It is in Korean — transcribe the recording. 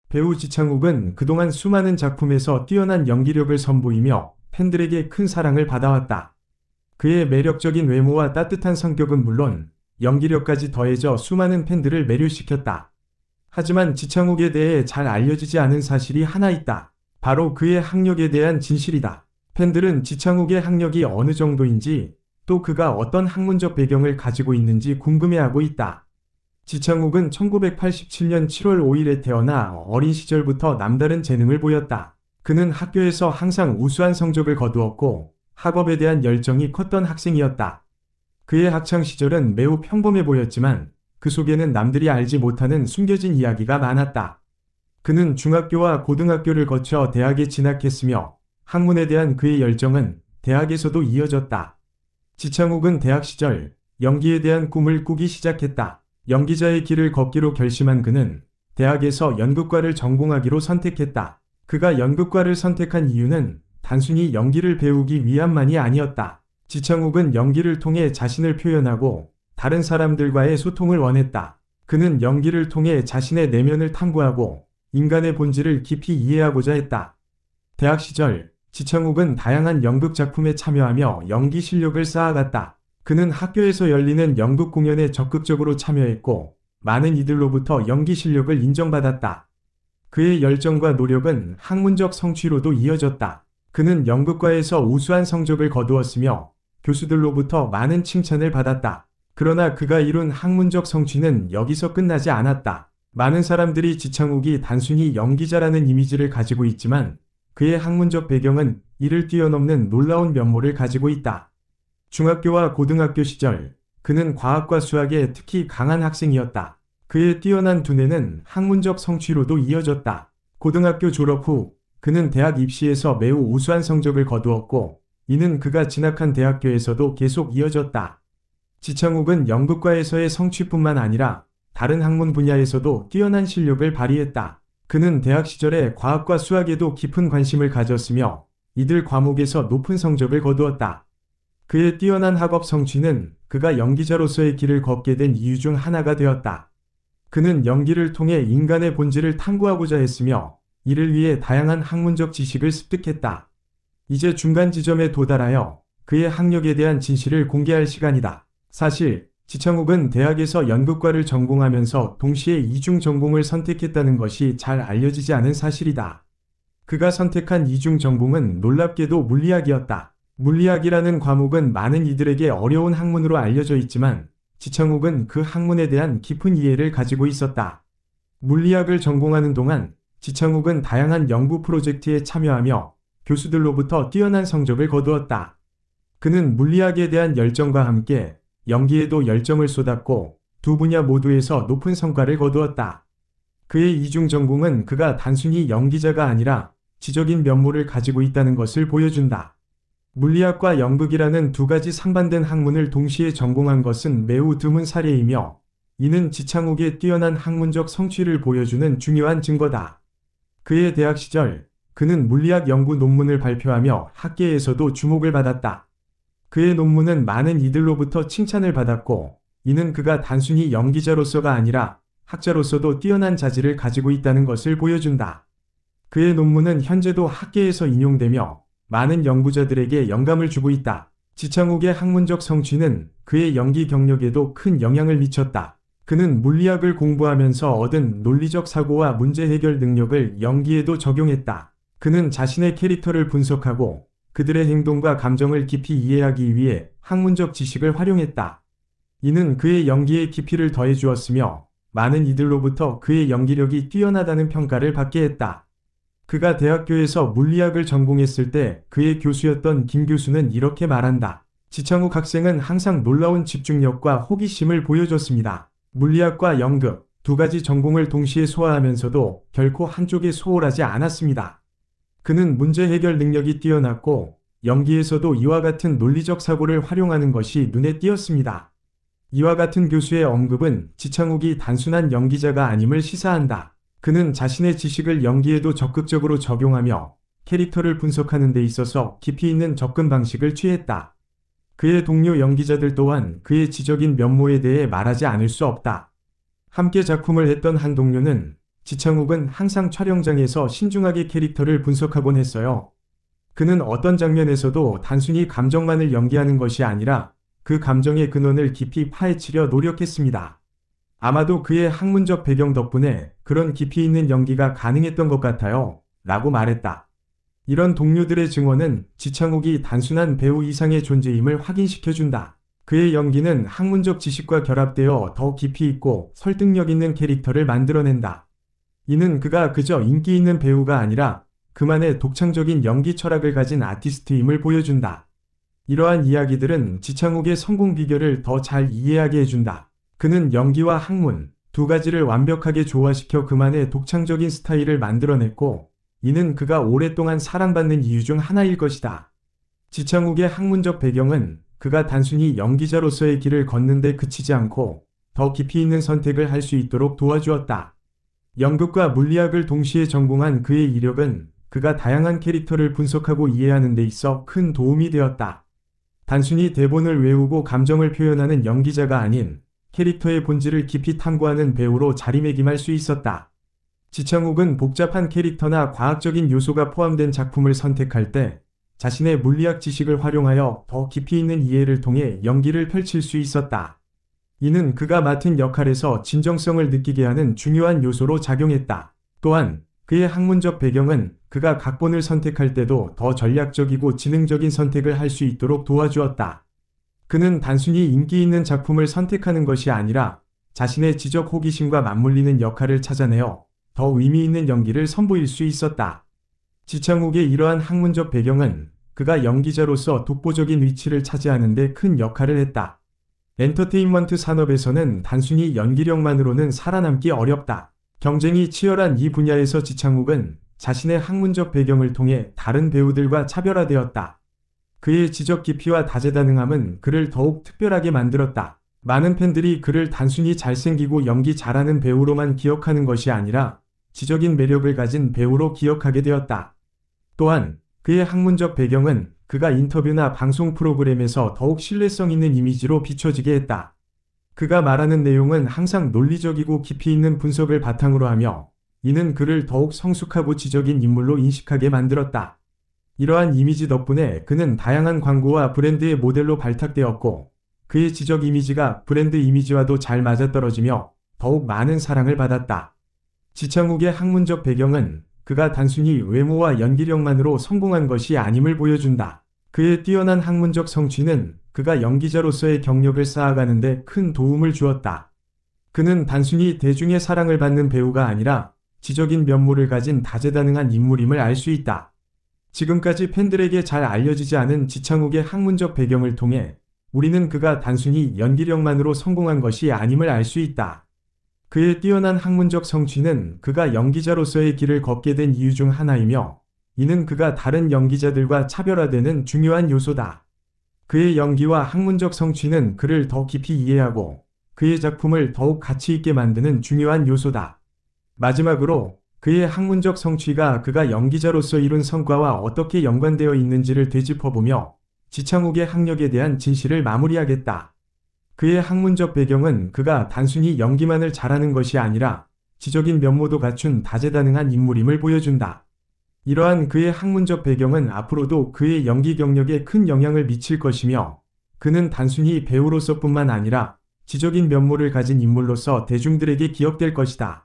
배우 지창욱은 그동안 수많은 작품에서 뛰어난 연기력을 선보이며 팬들에게 큰 사랑을 받아왔다. 그의 매력적인 외모와 따뜻한 성격은 물론 연기력까지 더해져 수많은 팬들을 매료시켰다. 하지만 지창욱에 대해 잘 알려지지 않은 사실이 하나 있다. 바로 그의 학력에 대한 진실이다. 팬들은 지창욱의 학력이 어느 정도인지 또 그가 어떤 학문적 배경을 가지고 있는지 궁금해하고 있다. 지창욱은 1987년 7월 5일에 태어나 어린 시절부터 남다른 재능을 보였다. 그는 학교에서 항상 우수한 성적을 거두었고 학업에 대한 열정이 컸던 학생이었다. 그의 학창 시절은 매우 평범해 보였지만 그 속에는 남들이 알지 못하는 숨겨진 이야기가 많았다. 그는 중학교와 고등학교를 거쳐 대학에 진학했으며 학문에 대한 그의 열정은 대학에서도 이어졌다. 지창욱은 대학 시절 연기에 대한 꿈을 꾸기 시작했다. 연기자의 길을 걷기로 결심한 그는 대학에서 연극과를 전공하기로 선택했다. 그가 연극과를 선택한 이유는 단순히 연기를 배우기 위함만이 아니었다. 지창욱은 연기를 통해 자신을 표현하고 다른 사람들과의 소통을 원했다. 그는 연기를 통해 자신의 내면을 탐구하고 인간의 본질을 깊이 이해하고자 했다. 대학 시절 지창욱은 다양한 연극 작품에 참여하며 연기 실력을 쌓아갔다. 그는 학교에서 열리는 연극 공연에 적극적으로 참여했고 많은 이들로부터 연기 실력을 인정받았다. 그의 열정과 노력은 학문적 성취로도 이어졌다. 그는 연극과에서 우수한 성적을 거두었으며 교수들로부터 많은 칭찬을 받았다. 그러나 그가 이룬 학문적 성취는 여기서 끝나지 않았다. 많은 사람들이 지창욱이 단순히 연기자라는 이미지를 가지고 있지만 그의 학문적 배경은 이를 뛰어넘는 놀라운 면모를 가지고 있다. 중학교와 고등학교 시절 그는 과학과 수학에 특히 강한 학생이었다. 그의 뛰어난 두뇌는 학문적 성취로도 이어졌다. 고등학교 졸업 후 그는 대학 입시에서 매우 우수한 성적을 거두었고 이는 그가 진학한 대학교에서도 계속 이어졌다. 지창욱은 연극과에서의 성취뿐만 아니라 다른 학문 분야에서도 뛰어난 실력을 발휘했다. 그는 대학 시절에 과학과 수학에도 깊은 관심을 가졌으며 이들 과목에서 높은 성적을 거두었다. 그의 뛰어난 학업 성취는 그가 연기자로서의 길을 걷게 된 이유 중 하나가 되었다. 그는 연기를 통해 인간의 본질을 탐구하고자 했으며 이를 위해 다양한 학문적 지식을 습득했다. 이제 중간 지점에 도달하여 그의 학력에 대한 진실을 공개할 시간이다. 사실 지창욱은 대학에서 연극과를 전공하면서 동시에 이중 전공을 선택했다는 것이 잘 알려지지 않은 사실이다. 그가 선택한 이중 전공은 놀랍게도 물리학이었다. 물리학이라는 과목은 많은 이들에게 어려운 학문으로 알려져 있지만 지창욱은 그 학문에 대한 깊은 이해를 가지고 있었다. 물리학을 전공하는 동안 지창욱은 다양한 연구 프로젝트에 참여하며 교수들로부터 뛰어난 성적을 거두었다. 그는 물리학에 대한 열정과 함께 연기에도 열정을 쏟았고 두 분야 모두에서 높은 성과를 거두었다. 그의 이중 전공은 그가 단순히 연기자가 아니라 지적인 면모를 가지고 있다는 것을 보여준다. 물리학과 연극이라는 두 가지 상반된 학문을 동시에 전공한 것은 매우 드문 사례이며 이는 지창욱의 뛰어난 학문적 성취를 보여주는 중요한 증거다. 그의 대학 시절 그는 물리학 연구 논문을 발표하며 학계에서도 주목을 받았다. 그의 논문은 많은 이들로부터 칭찬을 받았고 이는 그가 단순히 연기자로서가 아니라 학자로서도 뛰어난 자질을 가지고 있다는 것을 보여준다. 그의 논문은 현재도 학계에서 인용되며 많은 연구자들에게 영감을 주고 있다. 지창욱의 학문적 성취는 그의 연기 경력에도 큰 영향을 미쳤다. 그는 물리학을 공부하면서 얻은 논리적 사고와 문제 해결 능력을 연기에도 적용했다. 그는 자신의 캐릭터를 분석하고 그들의 행동과 감정을 깊이 이해하기 위해 학문적 지식을 활용했다. 이는 그의 연기에 깊이를 더해 주었으며 많은 이들로부터 그의 연기력이 뛰어나다는 평가를 받게 했다. 그가 대학교에서 물리학을 전공했을 때 그의 교수였던 김 교수는 이렇게 말한다. 지창욱 학생은 항상 놀라운 집중력과 호기심을 보여줬습니다. 물리학과 연극 두 가지 전공을 동시에 소화하면서도 결코 한쪽에 소홀하지 않았습니다. 그는 문제 해결 능력이 뛰어났고 연기에서도 이와 같은 논리적 사고를 활용하는 것이 눈에 띄었습니다. 이와 같은 교수의 언급은 지창욱이 단순한 연기자가 아님을 시사한다. 그는 자신의 지식을 연기에도 적극적으로 적용하며 캐릭터를 분석하는 데 있어서 깊이 있는 접근 방식을 취했다. 그의 동료 연기자들 또한 그의 지적인 면모에 대해 말하지 않을 수 없다. 함께 작품을 했던 한 동료는 지창욱은 항상 촬영장에서 신중하게 캐릭터를 분석하곤 했어요. 그는 어떤 장면에서도 단순히 감정만을 연기하는 것이 아니라 그 감정의 근원을 깊이 파헤치려 노력했습니다. 아마도 그의 학문적 배경 덕분에 그런 깊이 있는 연기가 가능했던 것 같아요. 라고 말했다. 이런 동료들의 증언은 지창욱이 단순한 배우 이상의 존재임을 확인시켜준다. 그의 연기는 학문적 지식과 결합되어 더 깊이 있고 설득력 있는 캐릭터를 만들어낸다. 이는 그가 그저 인기 있는 배우가 아니라 그만의 독창적인 연기 철학을 가진 아티스트임을 보여준다. 이러한 이야기들은 지창욱의 성공 비결을 더 잘 이해하게 해준다. 그는 연기와 학문, 두 가지를 완벽하게 조화시켜 그만의 독창적인 스타일을 만들어냈고, 이는 그가 오랫동안 사랑받는 이유 중 하나일 것이다. 지창욱의 학문적 배경은 그가 단순히 연기자로서의 길을 걷는 데 그치지 않고 더 깊이 있는 선택을 할 수 있도록 도와주었다. 연극과 물리학을 동시에 전공한 그의 이력은 그가 다양한 캐릭터를 분석하고 이해하는 데 있어 큰 도움이 되었다. 단순히 대본을 외우고 감정을 표현하는 연기자가 아닌 캐릭터의 본질을 깊이 탐구하는 배우로 자리매김할 수 있었다. 지창욱은 복잡한 캐릭터나 과학적인 요소가 포함된 작품을 선택할 때 자신의 물리학 지식을 활용하여 더 깊이 있는 이해를 통해 연기를 펼칠 수 있었다. 이는 그가 맡은 역할에서 진정성을 느끼게 하는 중요한 요소로 작용했다. 또한 그의 학문적 배경은 그가 각본을 선택할 때도 더 전략적이고 지능적인 선택을 할 수 있도록 도와주었다. 그는 단순히 인기 있는 작품을 선택하는 것이 아니라 자신의 지적 호기심과 맞물리는 역할을 찾아내어 더 의미 있는 연기를 선보일 수 있었다. 지창욱의 이러한 학문적 배경은 그가 연기자로서 독보적인 위치를 차지하는 데 큰 역할을 했다. 엔터테인먼트 산업에서는 단순히 연기력만으로는 살아남기 어렵다. 경쟁이 치열한 이 분야에서 지창욱은 자신의 학문적 배경을 통해 다른 배우들과 차별화되었다. 그의 지적 깊이와 다재다능함은 그를 더욱 특별하게 만들었다. 많은 팬들이 그를 단순히 잘생기고 연기 잘하는 배우로만 기억하는 것이 아니라 지적인 매력을 가진 배우로 기억하게 되었다. 또한 그의 학문적 배경은 그가 인터뷰나 방송 프로그램에서 더욱 신뢰성 있는 이미지로 비춰지게 했다. 그가 말하는 내용은 항상 논리적이고 깊이 있는 분석을 바탕으로 하며 이는 그를 더욱 성숙하고 지적인 인물로 인식하게 만들었다. 이러한 이미지 덕분에 그는 다양한 광고와 브랜드의 모델로 발탁되었고 그의 지적 이미지가 브랜드 이미지와도 잘 맞아떨어지며 더욱 많은 사랑을 받았다. 지창욱의 학문적 배경은 그가 단순히 외모와 연기력만으로 성공한 것이 아님을 보여준다. 그의 뛰어난 학문적 성취는 그가 연기자로서의 경력을 쌓아가는 데 큰 도움을 주었다. 그는 단순히 대중의 사랑을 받는 배우가 아니라 지적인 면모를 가진 다재다능한 인물임을 알 수 있다. 지금까지 팬들에게 잘 알려지지 않은 지창욱의 학문적 배경을 통해 우리는 그가 단순히 연기력만으로 성공한 것이 아님을 알 수 있다. 그의 뛰어난 학문적 성취는 그가 연기자로서의 길을 걷게 된 이유 중 하나이며 이는 그가 다른 연기자들과 차별화되는 중요한 요소다. 그의 연기와 학문적 성취는 그를 더 깊이 이해하고 그의 작품을 더욱 가치 있게 만드는 중요한 요소다. 마지막으로 그의 학문적 성취가 그가 연기자로서 이룬 성과와 어떻게 연관되어 있는지를 되짚어보며 지창욱의 학력에 대한 진실을 마무리하겠다. 그의 학문적 배경은 그가 단순히 연기만을 잘하는 것이 아니라 지적인 면모도 갖춘 다재다능한 인물임을 보여준다. 이러한 그의 학문적 배경은 앞으로도 그의 연기 경력에 큰 영향을 미칠 것이며 그는 단순히 배우로서뿐만 아니라 지적인 면모를 가진 인물로서 대중들에게 기억될 것이다.